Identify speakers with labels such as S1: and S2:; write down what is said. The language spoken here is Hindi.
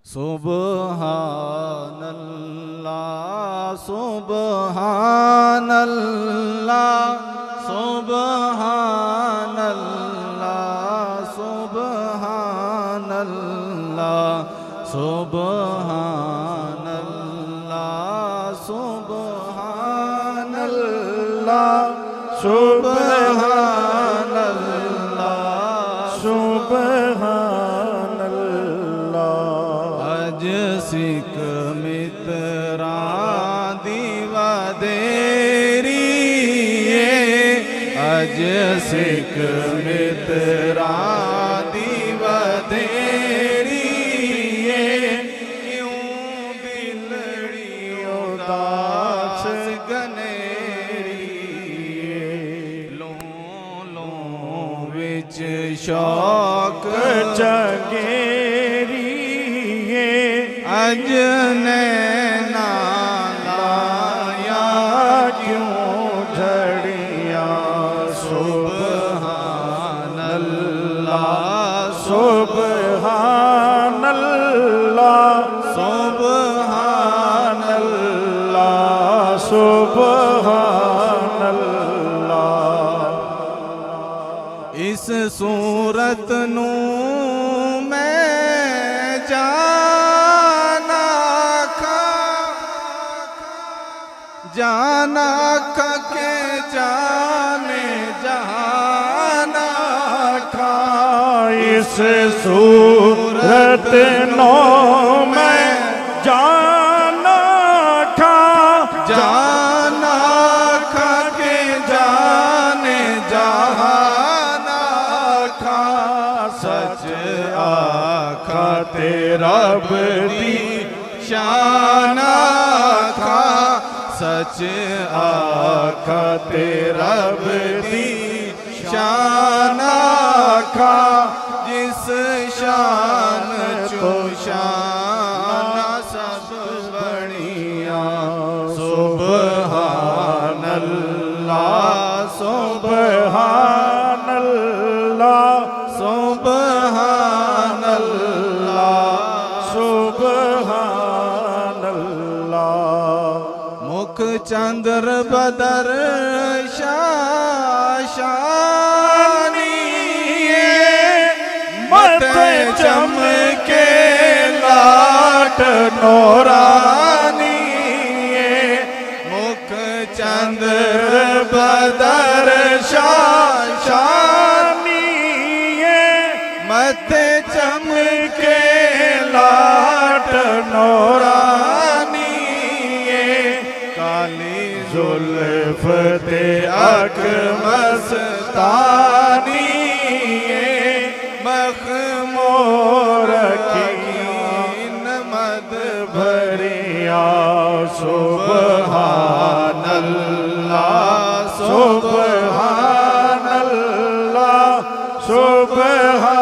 S1: सुबहानल्लाह सुबहानल्लाह सुबहानल्लाह सुबहानल्लाह सुबहानल्लाह सुबहानल्लाह सुबहानल्लाह सुबहानल्लाह। अज सिख मित्रा दीवा देरी, अज सिख मित्रा दीवा देरी, क्यों बिलड़ी उदास गनेरी, लो लो विच शौक जगेरी, अज नैना लाया क्यों झड़िया, सुबहानल्लाह सुबहानल्लाह सुबहानल्लाह सुबहानल्लाह। इस सूरत नू मैं जाना खा के जाने जहाना खा, इस सूरत नो मैं जाना खा के जाने जहाना खा, सच आखा तेरा बदी शाना खा, सच आखा तेरा बदी शान आखा, जिस शान चो शान सब बढ़िया, सुबहानल्लाह सुबहानल्लाह सुबहानल्लाह सुबहानल्लाह। मुख चंद्र बदर शाशानी, मत चमके लाट नौरानी, मुख चंद्र बदर शाशानी, मत चमके लाट नौरानी, काली जुल्फ ते अख मस्तानी, मखमोर कीन मद भरिया, सुबहानल्लाह सुबहानल्लाह सुबहानल्लाह।